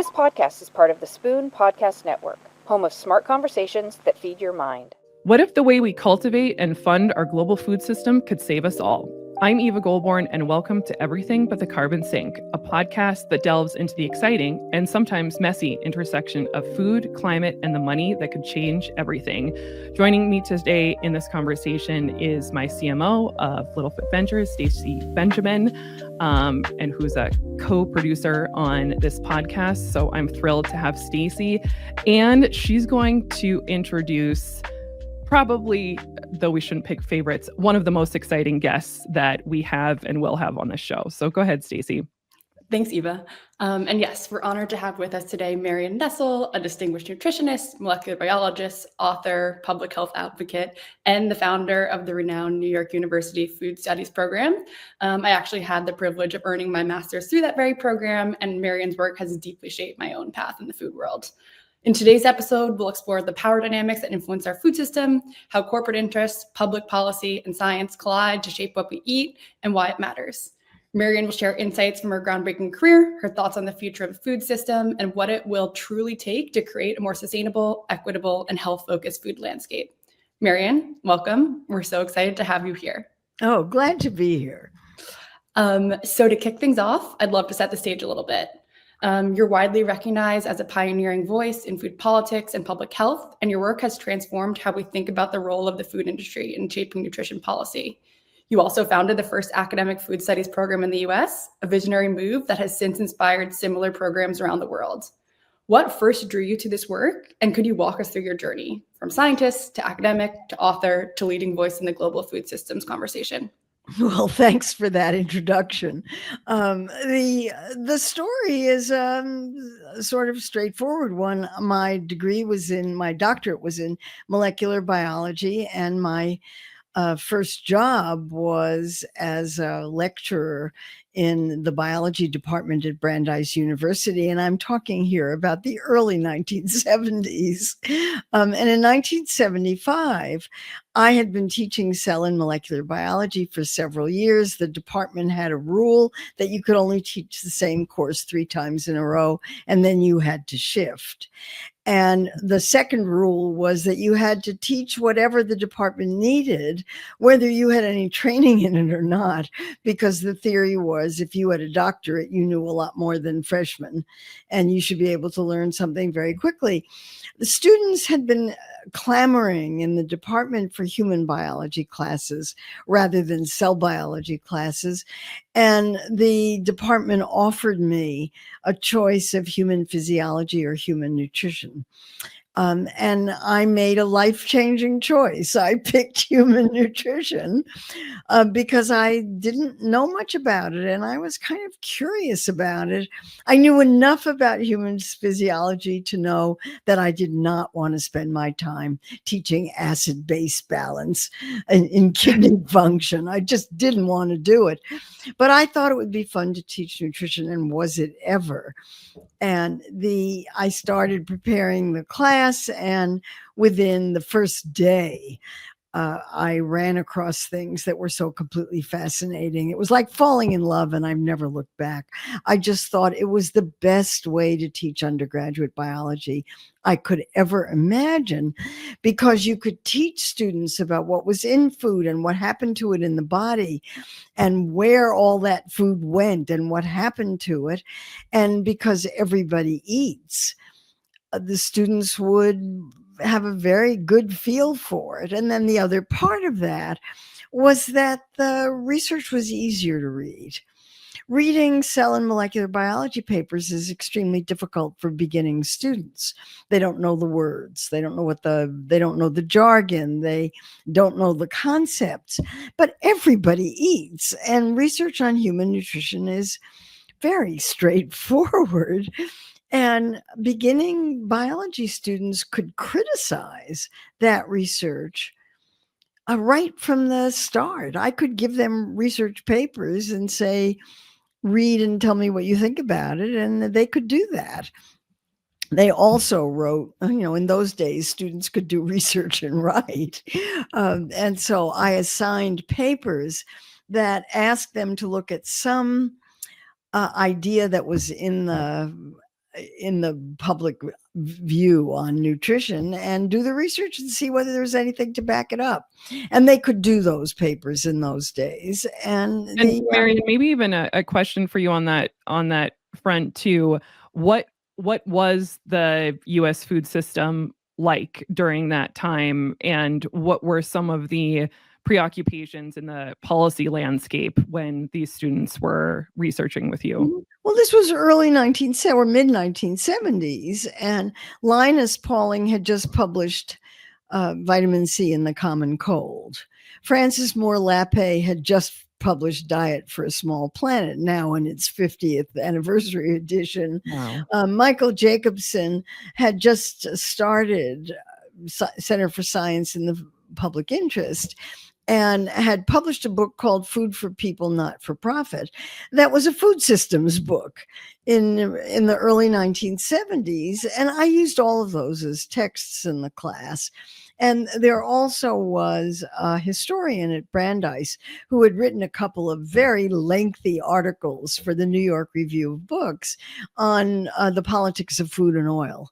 This podcast is part of the Spoon Podcast Network, home of smart conversations that feed your mind. What if the way we cultivate and fund our global food system could save us all? I'm Eva Goulbourne, and welcome to Everything But the Carbon Sink, a podcast that delves into the exciting and sometimes messy intersection of food, climate, and the money that could change everything. Joining me today in this conversation is my CMO of Littlefoot Ventures, Stacey Benjamin, and who's a co-producer on this podcast. So I'm thrilled to have Stacey, and she's going to introduce probably, though we shouldn't pick favorites, one of the most exciting guests that we have and will have on this show. So go ahead, Stacey. Thanks, Eva. And yes, we're honored to have with us today Marion Nestle, a distinguished nutritionist, molecular biologist, author, public health advocate, and the founder of the renowned New York University Food Studies program. I actually had the privilege of earning my master's through that very program, and Marion's work has deeply shaped my own path in the food world. In today's episode, we'll explore the power dynamics that influence our food system, how corporate interests, public policy, and science collide to shape what we eat, and why it matters. Marion will share insights from her groundbreaking career, her thoughts on the future of the food system, and what it will truly take to create a more sustainable, equitable, and health-focused food landscape. Marion, welcome. We're so excited to have you here. Oh, glad to be here. So to kick things off, I'd love to set the stage a little bit. You're widely recognized as a pioneering voice in food politics and public health, and your work has transformed how we think about the role of the food industry in shaping nutrition policy. You also founded the first academic food studies program in the US, a visionary move that has since inspired similar programs around the world. What first drew you to this work, and could you walk us through your journey from scientist to academic to author to leading voice in the global food systems conversation? Well, thanks for that introduction. The story is sort of straightforward one. My doctorate was in molecular biology, and my first job was as a lecturer in the biology department at Brandeis University. And I'm talking here about the early 1970s. And in 1975, I had been teaching cell and molecular biology for several years. The department had a rule that you could only teach the same course 3 times in a row, and then you had to shift. And the second rule was that you had to teach whatever the department needed, whether you had any training in it or not, because the theory was if you had a doctorate, you knew a lot more than freshmen, and you should be able to learn something very quickly. The students had been clamoring in the department for human biology classes rather than cell biology classes. And the department offered me a choice of human physiology or human nutrition. And I made a life-changing choice. I picked human nutrition because I didn't know much about it, and I was kind of curious about it. I knew enough about human physiology to know that I did not want to spend my time teaching acid-base balance in kidney function. I just didn't want to do it. But I thought it would be fun to teach nutrition, and was it ever? And I started preparing the class, and within the first day, I ran across things that were so completely fascinating. It was like falling in love, and I've never looked back. I just thought it was the best way to teach undergraduate biology I could ever imagine, because you could teach students about what was in food and what happened to it in the body and where all that food went and what happened to it. And because everybody eats, the students would have a very good feel for it. And then the other part of that was that the research was easier to read. Reading cell and molecular biology papers is extremely difficult for beginning students. They don't know the words. They don't know they don't know the jargon. They don't know the concepts. But everybody eats, and research on human nutrition is very straightforward. And beginning biology students could criticize that research right from the start. I could give them research papers and say, read and tell me what you think about it, and they could do that. They also wrote, in those days, students could do research and write. And so I assigned papers that asked them to look at some idea that was in the in the public view on nutrition and do the research and see whether there's anything to back it up. And they could do those papers in those days. And Marion, maybe even a question for you on that front too. What was the U.S. food system like during that time, and what were some of the preoccupations in the policy landscape when these students were researching with you? Well, this was early 1970s or mid 1970s, and Linus Pauling had just published Vitamin C in the Common Cold. Francis Moore Lappé had just published Diet for a Small Planet, now in its 50th anniversary edition. Wow. Michael Jacobson had just started Center for Science in the Public Interest and had published a book called Food for People, Not for Profit. That was a food systems book in the early 1970s. And I used all of those as texts in the class. And there also was a historian at Brandeis who had written a couple of very lengthy articles for the New York Review of Books on the politics of food and oil.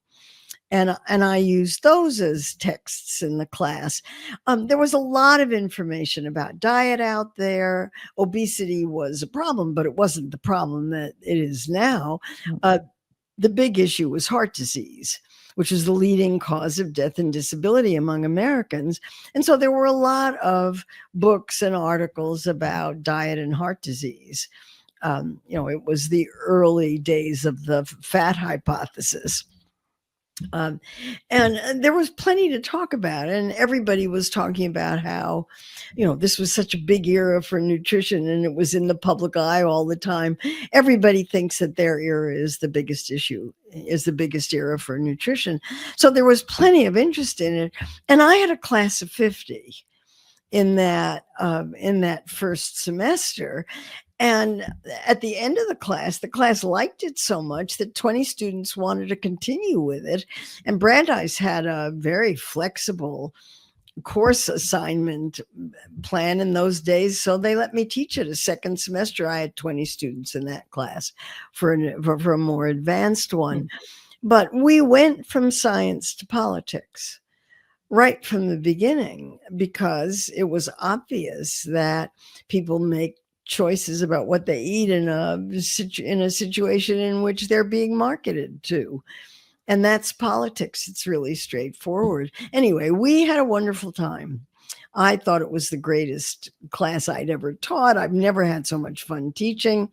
And I used those as texts in the class. There was a lot of information about diet out there. Obesity was a problem, but it wasn't the problem that it is now. The big issue was heart disease, which is the leading cause of death and disability among Americans. And so there were a lot of books and articles about diet and heart disease. It was the early days of the fat hypothesis. And there was plenty to talk about, and everybody was talking about how, this was such a big era for nutrition and it was in the public eye all the time. Everybody thinks that their era is the biggest era for nutrition. So there was plenty of interest in it. And I had a class of 50 in that first semester. And at the end of the class liked it so much that 20 students wanted to continue with it. And Brandeis had a very flexible course assignment plan in those days. So they let me teach it a second semester. I had 20 students in that class for a more advanced one. But we went from science to politics right from the beginning, because it was obvious that people make choices about what they eat in a situation in which they're being marketed to. And that's politics. It's really straightforward. Anyway, we had a wonderful time. I thought it was the greatest class I'd ever taught. I've never had so much fun teaching,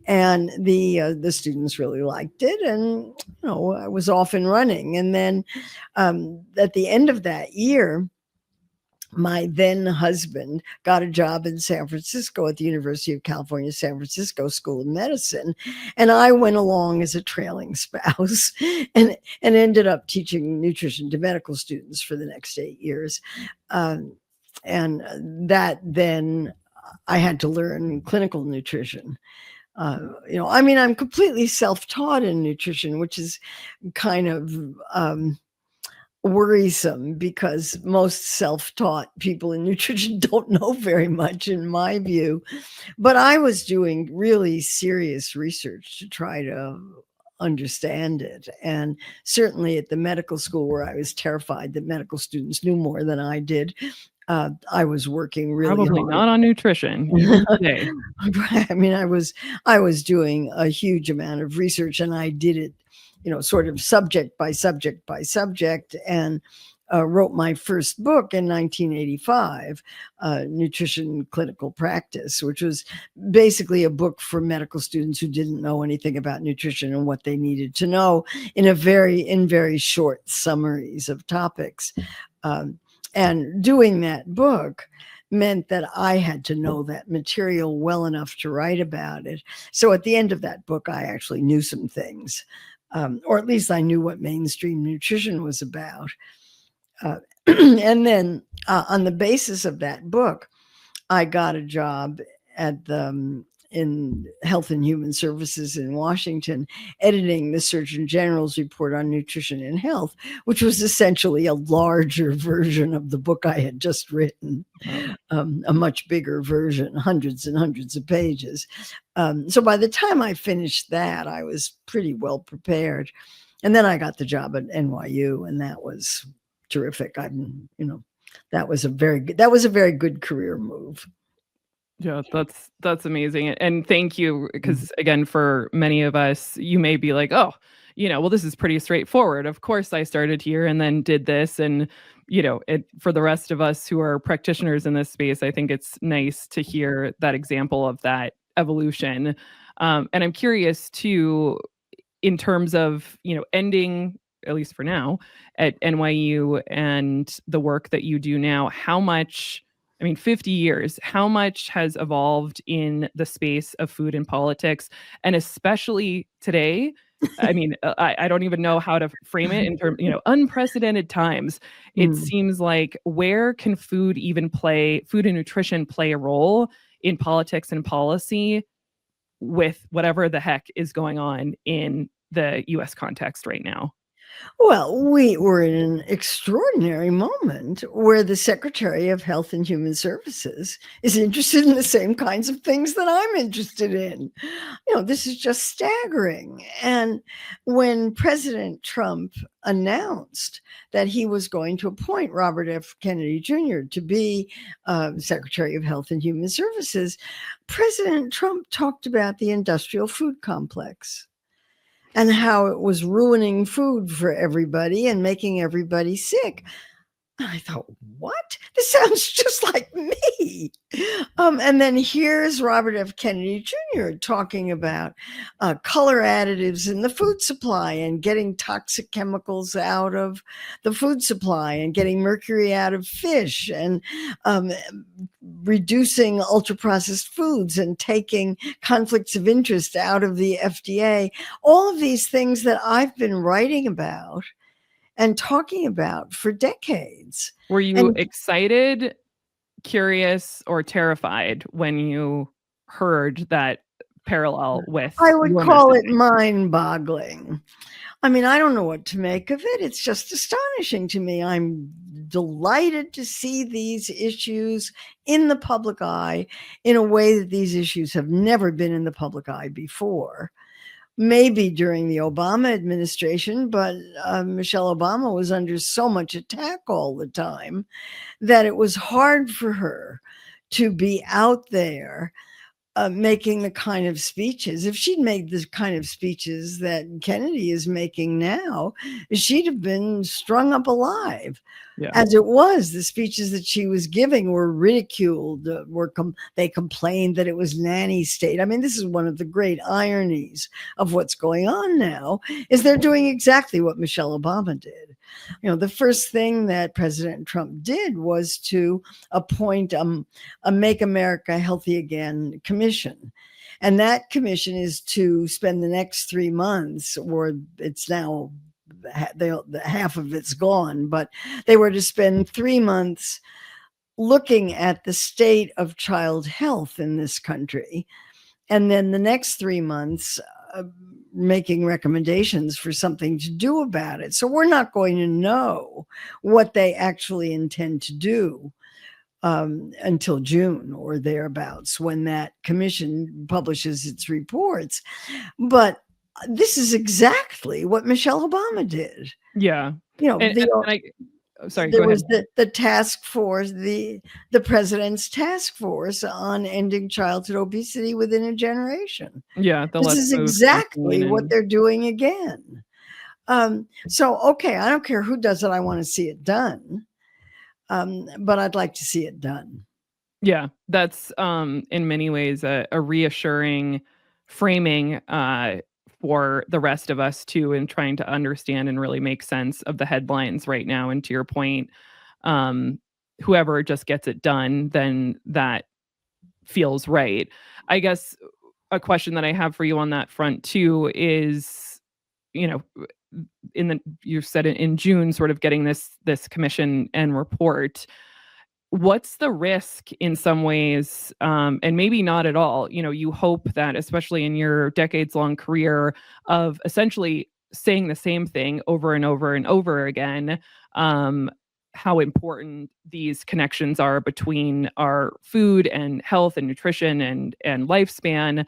and the students really liked it. And I was off and running. And then at the end of that year, my then husband got a job in San Francisco at the University of California, San Francisco School of Medicine. And I went along as a trailing spouse and ended up teaching nutrition to medical students for the next 8 years. And that then I had to learn clinical nutrition. I'm completely self-taught in nutrition, which is kind of worrisome, because most self-taught people in nutrition don't know very much, in my view. But I was doing really serious research to try to understand it. And certainly at the medical school, where I was terrified that medical students knew more than I did, I was working really Probably hard. not on nutrition even today. I mean, I was doing a huge amount of research, and I did it, sort of subject by subject by subject, and wrote my first book in 1985, Nutrition Clinical Practice, which was basically a book for medical students who didn't know anything about nutrition and what they needed to know in very short summaries of topics. And doing that book meant that I had to know that material well enough to write about it. So at the end of that book, I actually knew some things, or at least I knew what mainstream nutrition was about. And then on the basis of that book, I got a job at the in Health and Human Services in Washington, editing the Surgeon General's report on nutrition and health, which was essentially a larger version of the book I had just written, a much bigger version, hundreds and hundreds of pages. So by the time I finished that, I was pretty well prepared. And then I got the job at NYU, and that was terrific. That was a very good career move. Yeah, that's amazing. And thank you, because again, for many of us, you may be like, oh, well, this is pretty straightforward. Of course, I started here and then did this. And, for the rest of us who are practitioners in this space, I think it's nice to hear that example of that evolution. And I'm curious too, in terms of, ending, at least for now, at NYU and the work that you do now, how much, 50 years, how much has evolved in the space of food and politics? And especially today, I don't even know how to frame it in terms, unprecedented times. It seems like, where can food and nutrition play a role in politics and policy with whatever the heck is going on in the US context right now? Well, we were in an extraordinary moment where the Secretary of Health and Human Services is interested in the same kinds of things that I'm interested in. This is just staggering. And when President Trump announced that he was going to appoint Robert F. Kennedy Jr. to be Secretary of Health and Human Services, President Trump talked about the industrial food complex and how it was ruining food for everybody and making everybody sick. And I thought, what? This sounds just like me. And then here's Robert F. Kennedy Jr. talking about color additives in the food supply and getting toxic chemicals out of the food supply and getting mercury out of fish and reducing ultra-processed foods and taking conflicts of interest out of the FDA. All of these things that I've been writing about and talking about for decades. Were you excited, curious, or terrified when you heard that parallel with? I would call it mind-boggling. I don't know what to make of it. It's just astonishing to me. I'm delighted to see these issues in the public eye in a way that these issues have never been in the public eye before. Maybe during the Obama administration, but Michelle Obama was under so much attack all the time that it was hard for her to be out there making the kind of speeches. If she'd made the kind of speeches that Kennedy is making now, she'd have been strung up alive. Yeah. As it was, the speeches that she was giving were ridiculed. They complained that it was nanny state. This is one of the great ironies of what's going on now, is they're doing exactly what Michelle Obama did. The first thing that President Trump did was to appoint a Make America Healthy Again commission. And that commission is to spend the next 3 months, or it's now half of it's gone, but they were to spend 3 months looking at the state of child health in this country. And then the next 3 months, making recommendations for something to do about it. So we're not going to know what they actually intend to do until June or thereabouts, when that commission publishes its reports. But this is exactly what Michelle Obama did. Yeah. Sorry, there was the task force, the president's task force on ending childhood obesity within a generation. Yeah. This is exactly what they're doing again. So, okay, I don't care who does it. I want to see it done. But I'd like to see it done. Yeah. That's in many ways a reassuring framing for the rest of us too, in trying to understand and really make sense of the headlines right now. And to your point, whoever just gets it done, then that feels right. I guess a question that I have for you on that front too is, you said in June, sort of getting this commission and report. what's the risk in some ways, and maybe not at all? You hope that, especially in your decades-long career of essentially saying the same thing over and over and over again, how important these connections are between our food and health and nutrition and lifespan.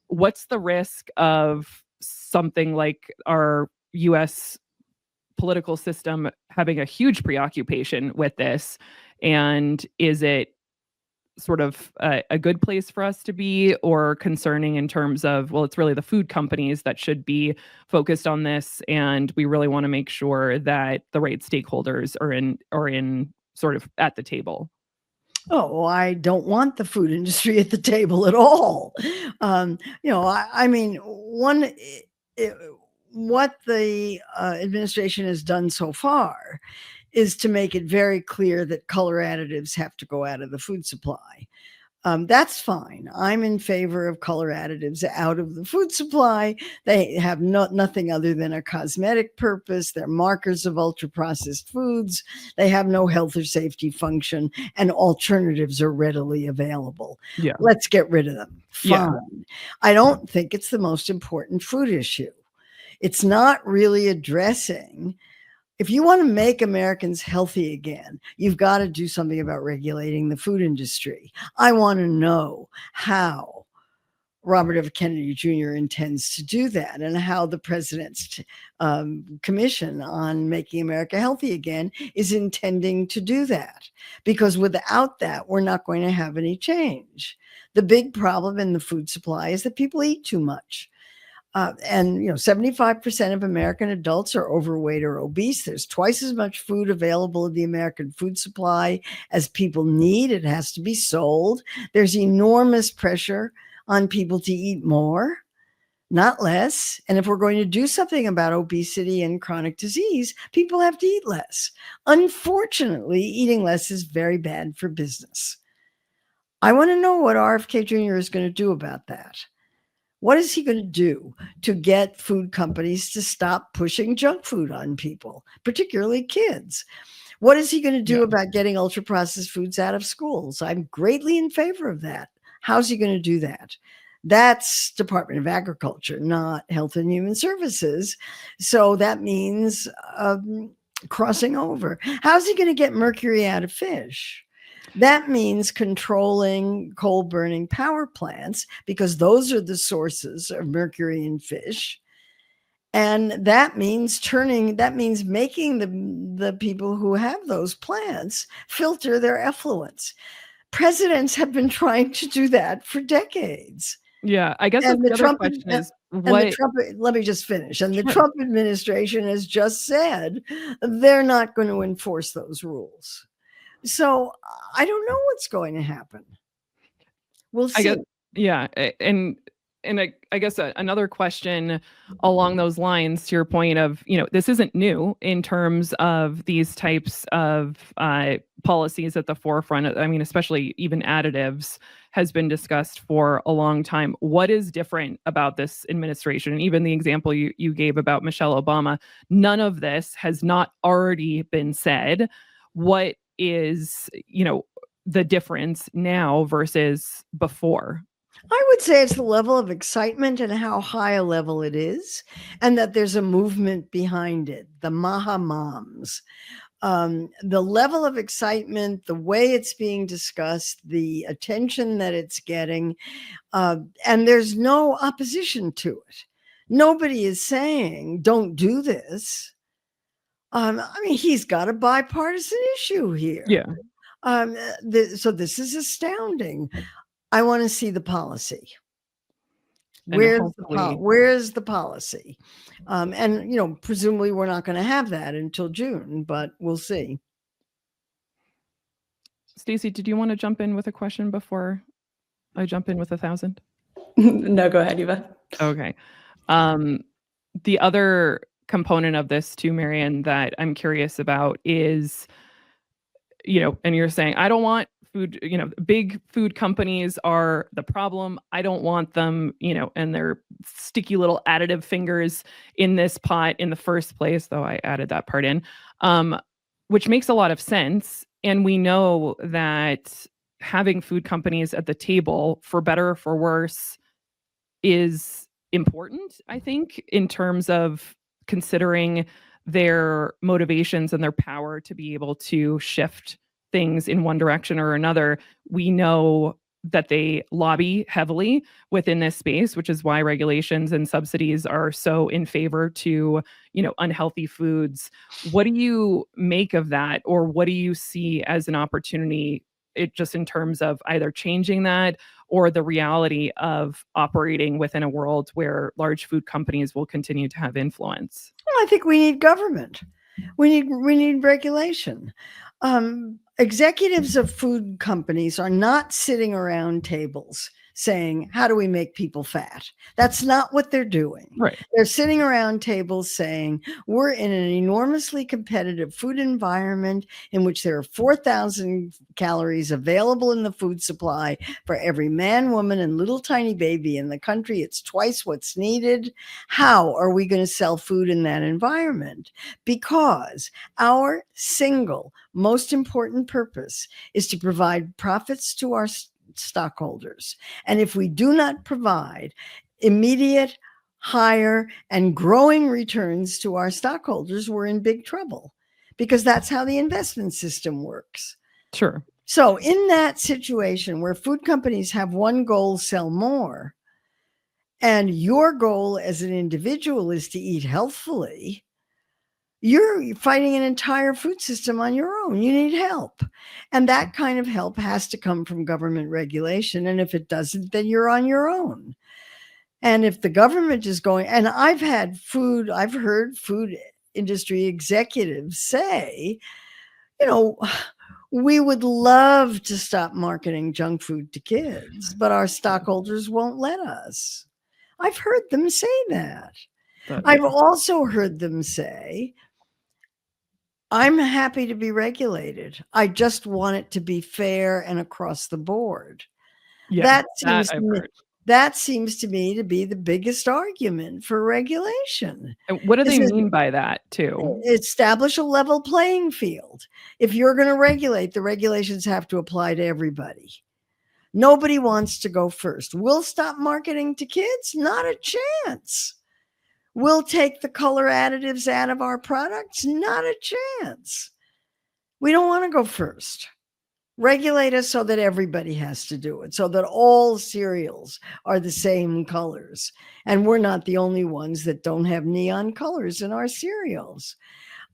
What's the risk of something like our U.S. political system having a huge preoccupation with this? And is it sort of a good place for us to be, or concerning in terms of, well, it's really the food companies that should be focused on this, and we really want to make sure that the right stakeholders are in sort of at the table? Oh, I don't want the food industry at the table at all. I mean, what the administration has done so far is to make it very clear that color additives have to go out of the food supply. That's fine. I'm in favor of color additives out of the food supply. They have nothing other than a cosmetic purpose. They're markers of ultra-processed foods. They have no health or safety function, and alternatives are readily available. Yeah. Let's get rid of them. Fine. Yeah. I don't think it's the most important food issue. It's not really addressing. If you want to make Americans healthy again, you've got to do something about regulating the food industry. I want to know how Robert F. Kennedy Jr. intends to do that, and how the president's commission on making America healthy again is intending to do that. Because without that, we're not going to have any change. The big problem in the food supply is that people eat too much. 75% of American adults are overweight or obese. There's twice as much food available in the American food supply as people need. It has to be sold. There's enormous pressure on people to eat more, not less. And if we're going to do something about obesity and chronic disease, people have to eat less. Unfortunately, eating less is very bad for business. I want to know what RFK Jr. is going to do about that. What is he going to do to get food companies to stop pushing junk food on people, particularly kids? What is he going to do about getting ultra-processed foods out of schools? I'm greatly in favor of that. How's he going to do that? That's Department of Agriculture, not Health and Human Services. So that means crossing over. How's he going to get mercury out of fish? That means controlling coal-burning power plants, because those are the sources of mercury in fish. And that means making the people who have those plants filter their effluents. Presidents have been trying to do that for decades. Yeah, I guess the other question is, let me just finish. And the Trump administration has just said they're not going to enforce those rules. So I don't know what's going to happen. We'll see. I guess another question along those lines, to your point of, this isn't new in terms of these types of policies at the forefront. I mean, especially even additives has been discussed for a long time. What is different about this administration? And even the example you gave about Michelle Obama, none of this has not already been said. What is, the difference now versus before? I would say it's the level of excitement and how high a level it is, and that there's a movement behind it, the Maha Moms. The level of excitement, the way it's being discussed, the attention that it's getting, and there's no opposition to it. Nobody is saying, don't do this. I mean, he's got a bipartisan issue here. Yeah. So this is astounding. I want to see the policy. Where's the policy? And presumably we're not going to have that until June, but we'll see. Stacey, did you want to jump in with a question before I jump in with 1,000? No, go ahead, Eva. Okay. The other component of this too, Marion, that I'm curious about is, and you're saying, I don't want food, big food companies are the problem. I don't want them, and their sticky little additive fingers in this pot in the first place, though I added that part in, which makes a lot of sense. And we know that having food companies at the table, for better or for worse, is important, I think, in terms of considering their motivations and their power to be able to shift things in one direction or another. We know that they lobby heavily within this space, which is why regulations and subsidies are so in favor to, unhealthy foods. What do you make of that, or what do you see as an opportunity, just in terms of either changing that or the reality of operating within a world where large food companies will continue to have influence? Well, I think we need government. We need regulation. Executives of food companies are not sitting around tables saying, how do we make people fat? That's not what they're doing. Right. They're sitting around tables saying, we're in an enormously competitive food environment in which there are 4,000 calories available in the food supply for every man, woman, and little tiny baby in the country. It's twice what's needed. How are we going to sell food in that environment? Because our single most important purpose is to provide profits to our stockholders. And if we do not provide immediate, higher, and growing returns to our stockholders, we're in big trouble, because that's how the investment system works. Sure. So in that situation where food companies have one goal, sell more, and your goal as an individual is to eat healthfully, you're fighting an entire food system on your own. You need help. And that kind of help has to come from government regulation. And if it doesn't, then you're on your own. And if the government is going, and I've heard food industry executives say, we would love to stop marketing junk food to kids, but our stockholders won't let us. I've heard them say that. I've also heard them say, I'm happy to be regulated. I just want it to be fair and across the board. Yeah, That seems to me to be the biggest argument for regulation. And what do they mean by that, too? Establish a level playing field. If you're going to regulate, the regulations have to apply to everybody. Nobody wants to go first. We'll stop marketing to kids? Not a chance. We'll take the color additives out of our products? Not a chance. We don't want to go first. Regulate us so that everybody has to do it, so that all cereals are the same colors. And we're not the only ones that don't have neon colors in our cereals.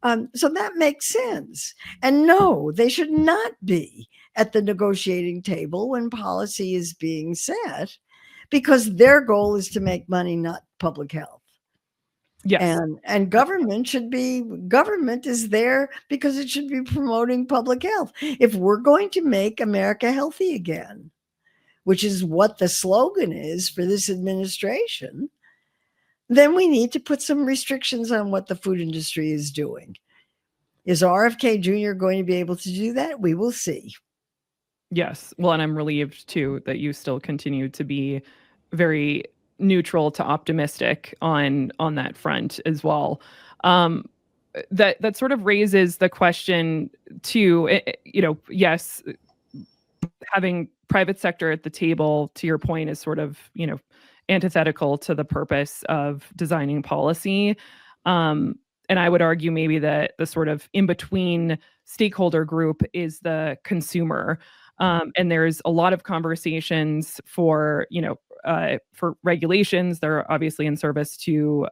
So that makes sense. And no, they should not be at the negotiating table when policy is being set, because their goal is to make money, not public health. Yes. And government is there because it should be promoting public health. If we're going to make America healthy again, which is what the slogan is for this administration, then we need to put some restrictions on what the food industry is doing. Is RFK Jr. going to be able to do that? We will see. Yes. Well, and I'm relieved too that you still continue to be very neutral to optimistic on that front as well. That sort of raises the question too, yes, having private sector at the table, to your point, is sort of, antithetical to the purpose of designing policy. And I would argue maybe that the sort of in-between stakeholder group is the consumer. And there's a lot of conversations for regulations. They're obviously in service to,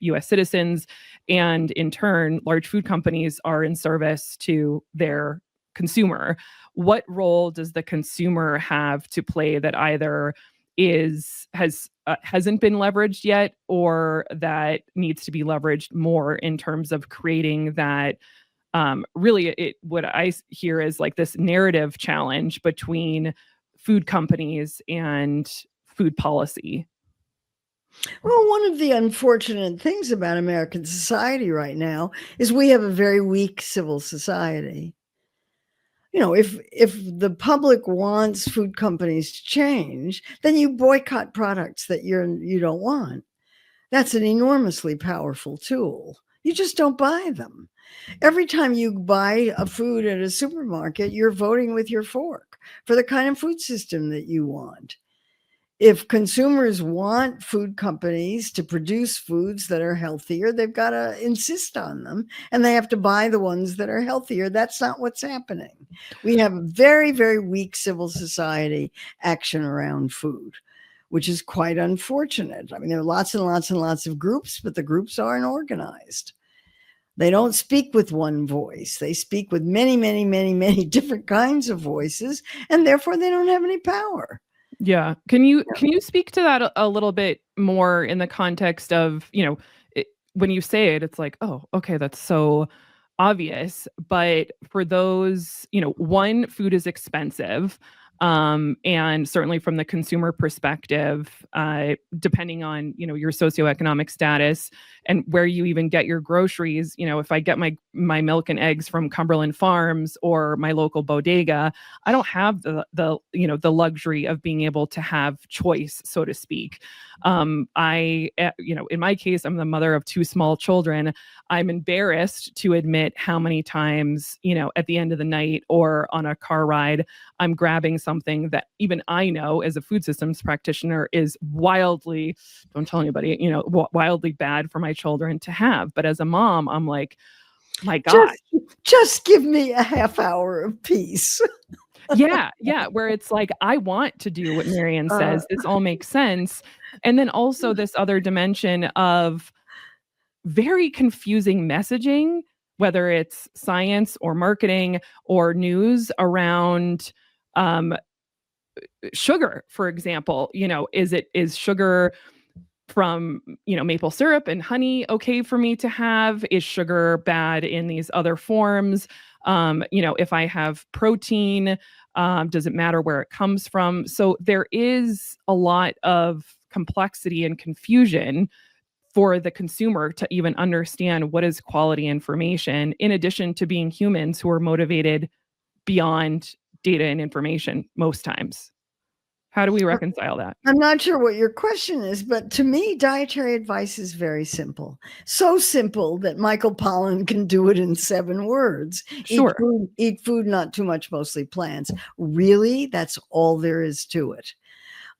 U.S. citizens. And in turn, large food companies are in service to their consumer. What role does the consumer have to play that either hasn't been leveraged yet, or that needs to be leveraged more in terms of creating that what I hear is like this narrative challenge between food companies and food policy? Well, one of the unfortunate things about American society right now is we have a very weak civil society. If the public wants food companies to change, then you boycott products that you don't want. That's an enormously powerful tool. You just don't buy them. Every time you buy a food at a supermarket, you're voting with your fork for the kind of food system that you want. If consumers want food companies to produce foods that are healthier, they've got to insist on them, and they have to buy the ones that are healthier. That's not what's happening. We have very, very weak civil society action around food, which is quite unfortunate. I mean, there are lots and lots and lots of groups, but the groups aren't organized. They don't speak with one voice. They speak with many, many, many, many different kinds of voices, and therefore they don't have any power. Yeah. Can you speak to that a little bit more in the context of, when you say it, it's like, oh, okay, that's so obvious. But for those, one, food is expensive. And certainly from the consumer perspective, depending on, your socioeconomic status and where you even get your groceries, if I get my milk and eggs from Cumberland Farms or my local bodega, I don't have the luxury of being able to have choice, so to speak. In my case, I'm the mother of 2 small children. I'm embarrassed to admit how many times, at the end of the night or on a car ride, I'm grabbing something that even I know as a food systems practitioner is wildly, don't tell anybody, wildly bad for my children to have. But as a mom, I'm like, my God. Just give me a half hour of peace. Yeah. Where it's like, I want to do what Marion says. This all makes sense. And then also this other dimension of very confusing messaging, whether it's science or marketing or news around sugar, for example. Is sugar from maple syrup and honey okay for me to have? Is sugar bad in these other forms? If I have protein, does it matter where it comes from? So there is a lot of complexity and confusion for the consumer to even understand what is quality information, in addition to being humans who are motivated beyond data and information most times. How do we reconcile that? I'm not sure what your question is, but to me, dietary advice is very simple. So simple that Michael Pollan can do it in 7 words. Sure. Eat food, not too much, mostly plants. Really, that's all there is to it.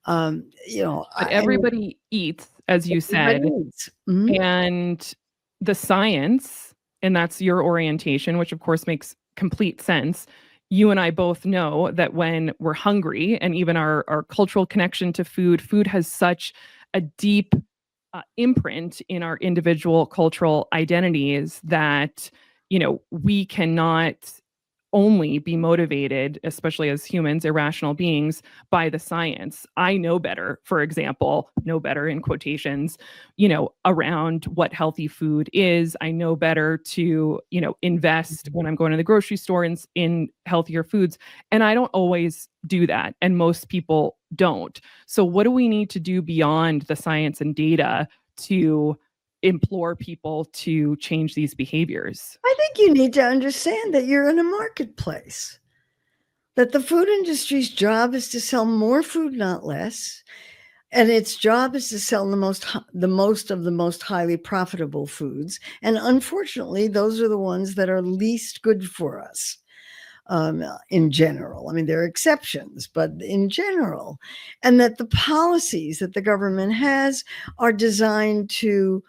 But everybody eats, as you said, mm-hmm. And the science, and that's your orientation, which of course makes complete sense. You and I both know that when we're hungry, and even our cultural connection to food has such a deep imprint in our individual cultural identities that, we cannot only be motivated, especially as humans, irrational beings, by the science. I know better, for example, know better in quotations, around what healthy food is. I know better to, invest when I'm going to the grocery store in healthier foods. And I don't always do that. And most people don't. So what do we need to do beyond the science and data to implore people to change these behaviors? I think you need to understand that you're in a marketplace, that the food industry's job is to sell more food, not less. And its job is to sell the most of the most highly profitable foods. And unfortunately, those are the ones that are least good for us. In general. I mean, there are exceptions, but in general. And that the policies that the government has are designed to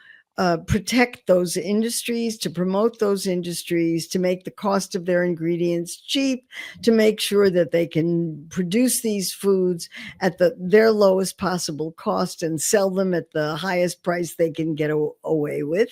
protect those industries, to promote those industries, to make the cost of their ingredients cheap, to make sure that they can produce these foods at their lowest possible cost and sell them at the highest price they can get away with.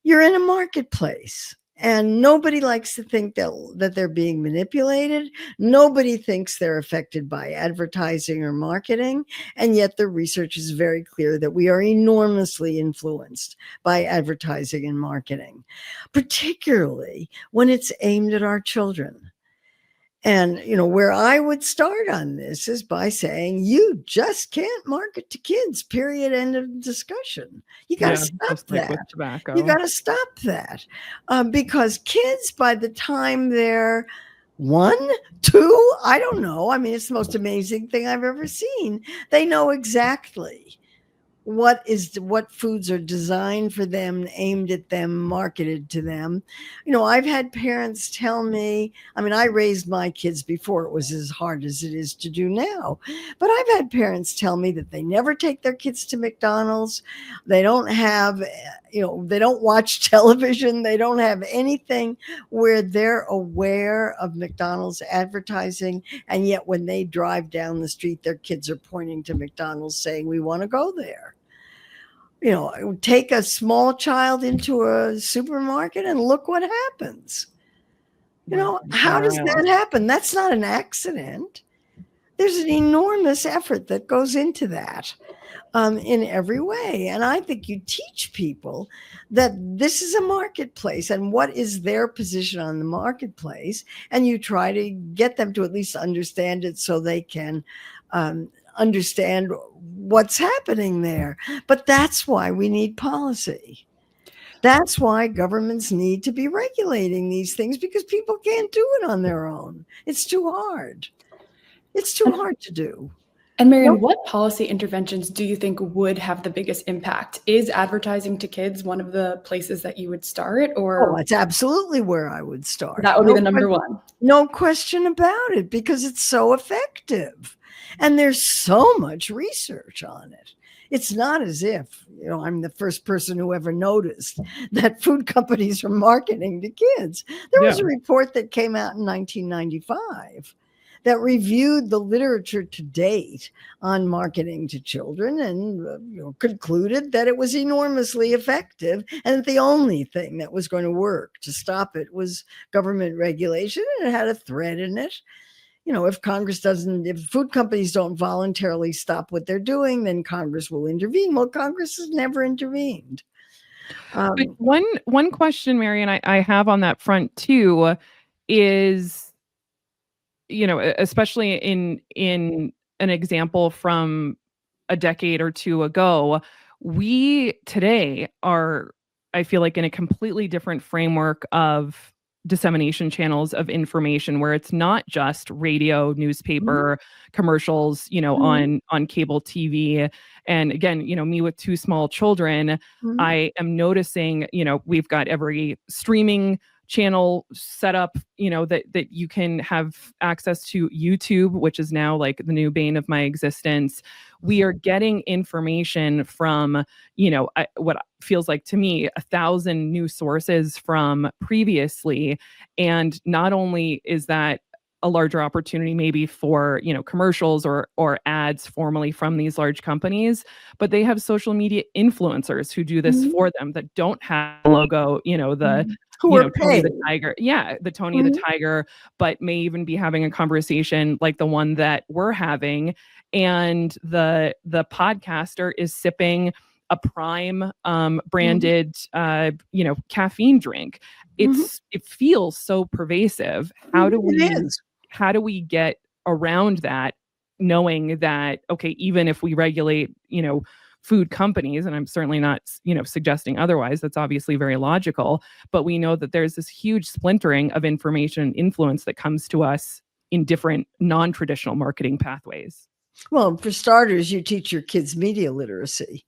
You're in a marketplace. And nobody likes to think that they're being manipulated. Nobody thinks they're affected by advertising or marketing. And yet the research is very clear that we are enormously influenced by advertising and marketing, particularly when it's aimed at our children. And, where I would start on this is by saying, you just can't market to kids, period, end of discussion. You got to stop that. With tobacco. You got to stop that. Because kids, by the time they're 1, 2, I don't know. I mean, it's the most amazing thing I've ever seen. They know exactly what foods are designed for them, aimed at them, marketed to them. I've had parents tell me, I mean, I raised my kids before it was as hard as it is to do now, but I've had parents tell me that they never take their kids to McDonald's. They don't have, they don't watch television. They don't have anything where they're aware of McDonald's advertising. And yet when they drive down the street, their kids are pointing to McDonald's saying, we want to go there. Take a small child into a supermarket and look what happens. How does that happen? That's not an accident. There's an enormous effort that goes into that in every way. And I think you teach people that this is a marketplace and what is their position on the marketplace. And you try to get them to at least understand it so they can understand what's happening there. But that's why we need policy. That's why governments need to be regulating these things, because people can't do it on their own. It's too hard. It's too hard to do. And Marion, what policy interventions do you think would have the biggest impact? Is advertising to kids one of the places that you would start? Or it's absolutely where I would start. That would be the number one. No question about it, because it's so effective. And there's so much research on it. It's not as if, I'm the first person who ever noticed that food companies are marketing to kids. There was a report that came out in 1995 that reviewed the literature to date on marketing to children and concluded that it was enormously effective, and that the only thing that was going to work to stop it was government regulation, and it had a thread in it. If food companies don't voluntarily stop what they're doing, then Congress will intervene. Well, Congress has never intervened. But one question, Marion, I have on that front too, is, especially in an example from a decade or two ago, we today are, I feel like, in a completely different framework of dissemination channels of information, where it's not just radio, newspaper, commercials, on cable TV. And again, me with two small children, I am noticing, we've got every streaming channel set up, that you can have access to. YouTube, which is now like the new bane of my existence. We are getting information from, what feels like to me 1,000 news sources from previously. And not only is that a larger opportunity maybe for, commercials or ads formally from these large companies, but they have social media influencers who do this for them, that don't have a logo, Tony the Tiger. Yeah, the Tony the Tiger, but may even be having a conversation like the one that we're having. And the podcaster is sipping a Prime branded caffeine drink. It feels so pervasive. How do we get around that, knowing that, okay, even if we regulate, food companies, and I'm certainly not, suggesting otherwise, that's obviously very logical, but we know that there's this huge splintering of information and influence that comes to us in different non-traditional marketing pathways. Well, for starters, you teach your kids media literacy.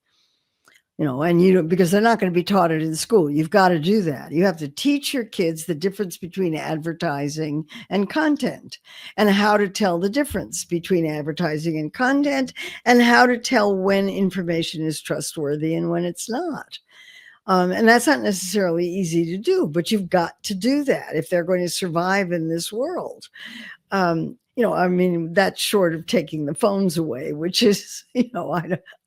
And because they're not going to be taught it in school. You've got to do that. You have to teach your kids the difference between advertising and content, and how to tell the difference between advertising and content, and how to tell when information is trustworthy and when it's not. And that's not necessarily easy to do, but you've got to do that if they're going to survive in this world. That's short of taking the phones away, which is,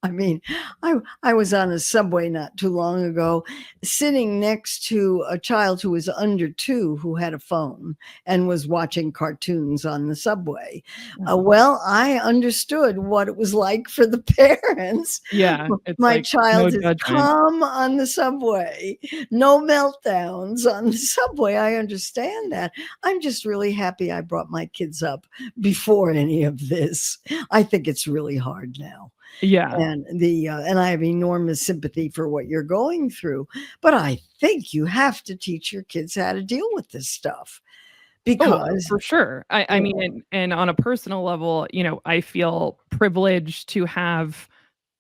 I was on a subway not too long ago, sitting next to a child who was under 2 who had a phone and was watching cartoons on the subway. Well, I understood what it was like for the parents. Yeah. My child is calm on the subway, no meltdowns on the subway. I understand that. I'm just really happy I brought my kids up before any of this. I think it's really hard now. Yeah. And I have enormous sympathy for what you're going through, but I think you have to teach your kids how to deal with this stuff. Because for sure. I mean, and on a personal level, I feel privileged to have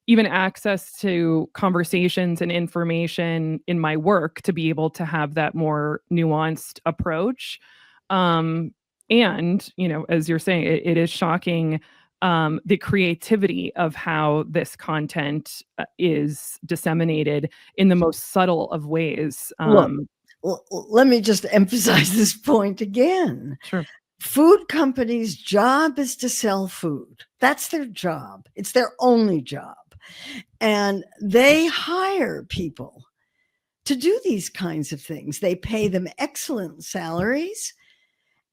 even access to conversations and information in my work to be able to have that more nuanced approach. And, as you're saying, it is shocking, the creativity of how this content is disseminated in the most subtle of ways. Look, let me just emphasize this point again. Sure. Food companies' job is to sell food. That's their job. It's their only job. And they hire people to do these kinds of things. They pay them excellent salaries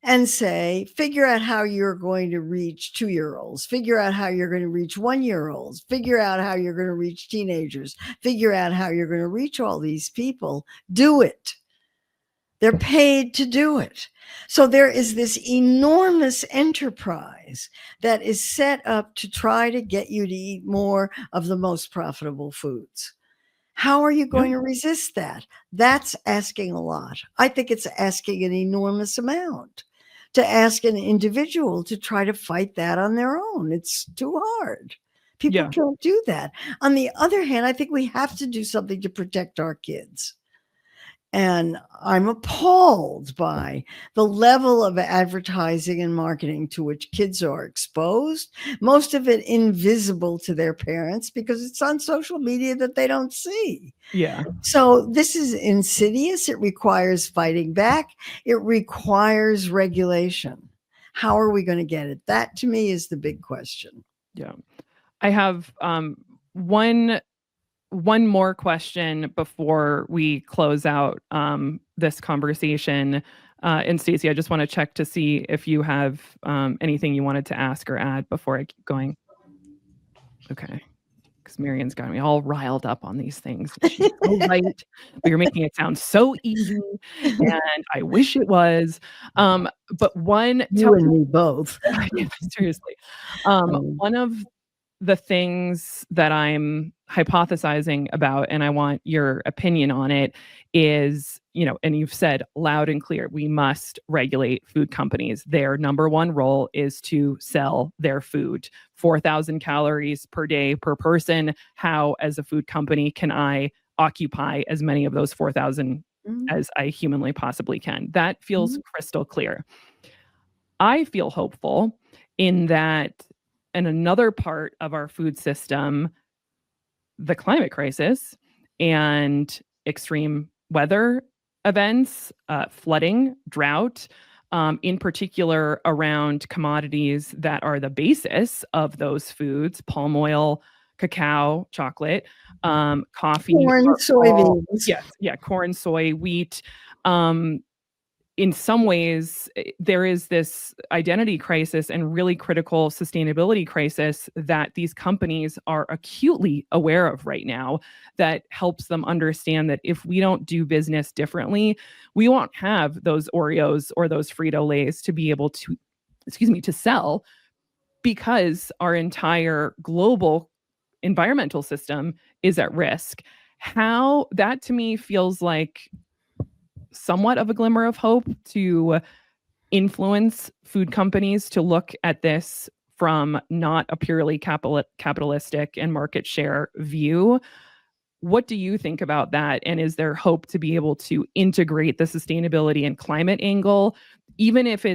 and say, figure out how you're going to reach 2-year-olds, figure out how you're going to reach 1-year-olds, figure out how you're going to reach teenagers, figure out how you're going to reach all these people. Do it. They're paid to do it. So there is this enormous enterprise that is set up to try to get you to eat more of the most profitable foods. How are you going to resist that? That's asking a lot. I think it's asking an enormous amount to ask an individual to try to fight that on their own. It's too hard. People can't do that. On the other hand, I think we have to do something to protect our kids. And I'm appalled by the level of advertising and marketing to which kids are exposed, most of it invisible to their parents because it's on social media that they don't see. Yeah. So this is insidious. It requires fighting back. It requires regulation. How are we going to get it? That to me is the big question. Yeah. I have one more question before we close out this conversation. And Stacey, I just want to check to see if you have anything you wanted to ask or add before I keep going. Okay. Because Marion's got me all riled up on these things. She's so right, but you're making it sound so easy, and I wish it was. But You and me both. Seriously. One of the things that I'm hypothesizing about, and I want your opinion on it, is, and you've said loud and clear, we must regulate food companies. Their number one role is to sell their food. 4,000 calories per day per person. How, as a food company, can I occupy as many of those 4,000 as I humanly possibly can? That feels crystal clear. I feel hopeful in that in another part of our food system, the climate crisis and extreme weather events, flooding, drought, in particular around commodities that are the basis of those foods, palm oil, cacao, chocolate, coffee, corn, soybeans. Corn, soy, wheat. In some ways, there is this identity crisis and really critical sustainability crisis that these companies are acutely aware of right now that helps them understand that if we don't do business differently, we won't have those Oreos or those Frito-Lays to be able to, to sell, because our entire global environmental system is at risk. How that to me feels like somewhat of a glimmer of hope to influence food companies to look at this from not a purely capitalistic and market share view. What do you think about that? And is there hope to be able to integrate the sustainability and climate angle, even if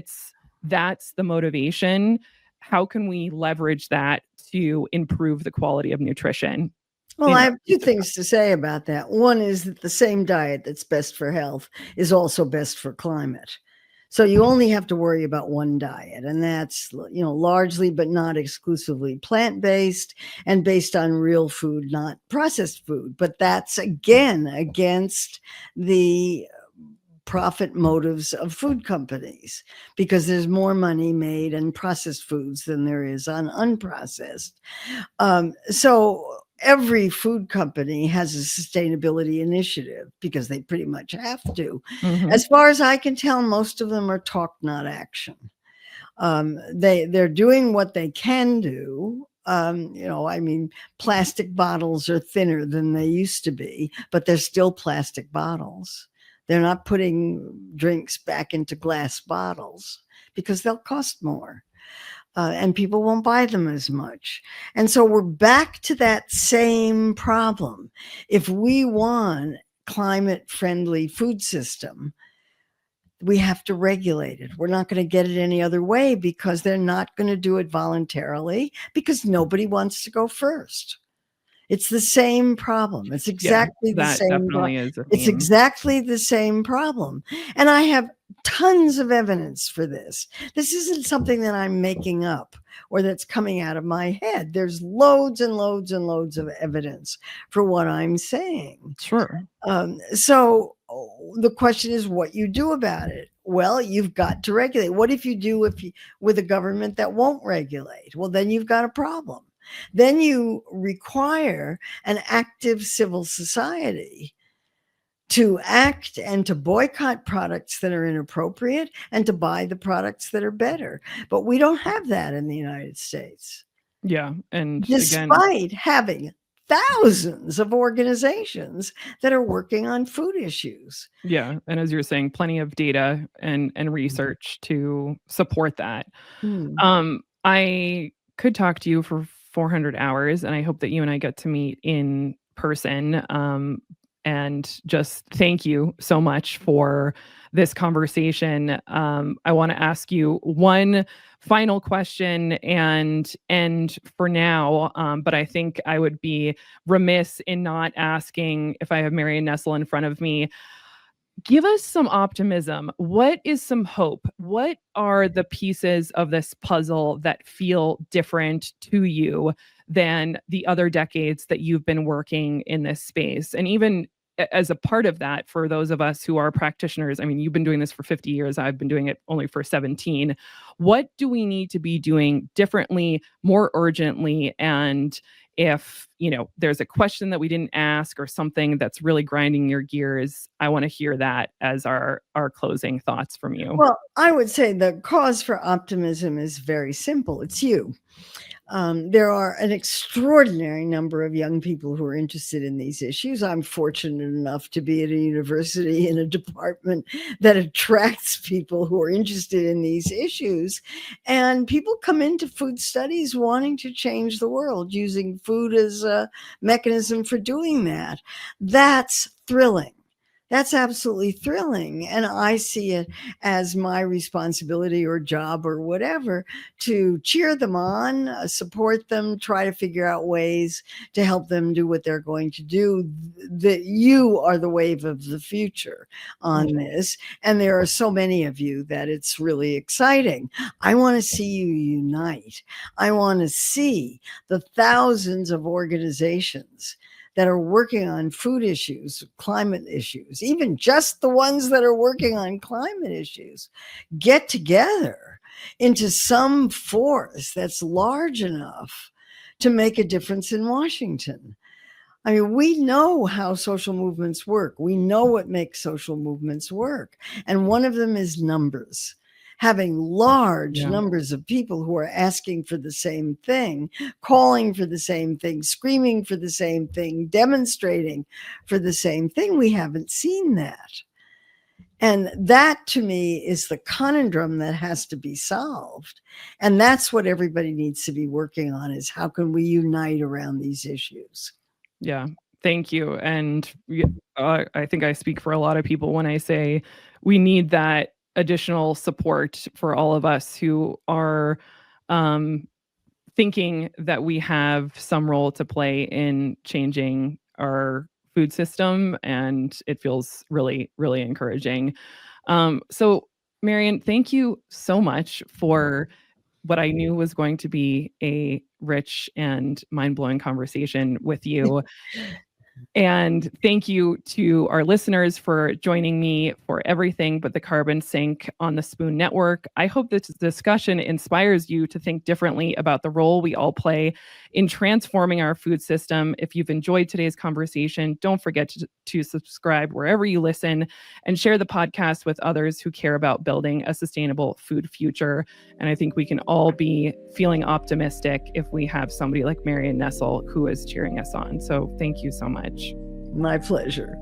that's the motivation? How can we leverage that to improve the quality of nutrition? Well, I have two things to say about that. One is that the same diet that's best for health is also best for climate. So you only have to worry about one diet, and that's, largely but not exclusively plant-based and based on real food, not processed food. But that's, again, against the profit motives of food companies, because there's more money made in processed foods than there is on unprocessed. So every food company has a sustainability initiative because they pretty much have to. As far as I can tell, most of them are talk, not action. They're doing what they can do. Plastic bottles are thinner than they used to be, but they're still plastic bottles. They're not putting drinks back into glass bottles because they'll cost more. and people won't buy them as much. And so we're back to that same problem. If we want climate-friendly food system, we have to regulate it. We're not going to get it any other way, because they're not going to do it voluntarily, because nobody wants to go first. It's the same problem. It's exactly the that same. definitely is a It's theme. exactly the same problem. And I have tons of evidence for this. This isn't something that I'm making up or that's coming out of my head. There's loads and loads and loads of evidence for what I'm saying. Sure. So the question is what you do about it. Well, you've got to regulate. What if you do with a government that won't regulate? Well, then you've got a problem. Then you require an active civil society to act and to boycott products that are inappropriate and to buy the products that are better. But we don't have that in the United States. Yeah. And despite having thousands of organizations that are working on food issues. Yeah. And as you're saying, plenty of data and research to support that. I could talk to you for 400 hours, and I hope that you and I get to meet in person. And just thank you so much for this conversation. I want to ask you one final question and end for now. But I think I would be remiss in not asking, if I have Marion Nestle in front of me, give us some optimism. What is some hope? What are the pieces of this puzzle that feel different to you than the other decades that you've been working in this space? And even as a part of that, for those of us who are practitioners, I mean, you've been doing this for 50 years. I've been doing it only for 17. What do we need to be doing differently, more urgently? And if, there's a question that we didn't ask or something that's really grinding your gears, I want to hear that as our closing thoughts from you. Well, I would say the cause for optimism is very simple. It's you. There are an extraordinary number of young people who are interested in these issues. I'm fortunate enough to be at a university in a department that attracts people who are interested in these issues. And people come into food studies wanting to change the world, using food as a mechanism for doing that. That's thrilling. That's absolutely thrilling. And I see it as my responsibility or job or whatever to cheer them on, support them, try to figure out ways to help them do what they're going to do. That you are the wave of the future on this. And there are so many of you that it's really exciting. I want to see you unite. I want to see the thousands of organizations that are working on food issues, climate issues, even just the ones that are working on climate issues, get together into some force that's large enough to make a difference in Washington. I mean, we know how social movements work. We know what makes social movements work. And one of them is numbers. Having large numbers of people who are asking for the same thing, calling for the same thing, screaming for the same thing, demonstrating for the same thing. We haven't seen that. And that, to me, is the conundrum that has to be solved. And that's what everybody needs to be working on, is how can we unite around these issues? Yeah, thank you. And I think I speak for a lot of people when I say we need that additional support for all of us who are thinking that we have some role to play in changing our food system. And it feels really, really encouraging. So, Marion, thank you so much for what I knew was going to be a rich and mind-blowing conversation with you. And thank you to our listeners for joining me for Everything But the Carbon Sink on the Spoon Network. I hope this discussion inspires you to think differently about the role we all play in transforming our food system. If you've enjoyed today's conversation, don't forget to subscribe wherever you listen and share the podcast with others who care about building a sustainable food future. And I think we can all be feeling optimistic if we have somebody like Marion Nestle who is cheering us on. So thank you so much. My pleasure.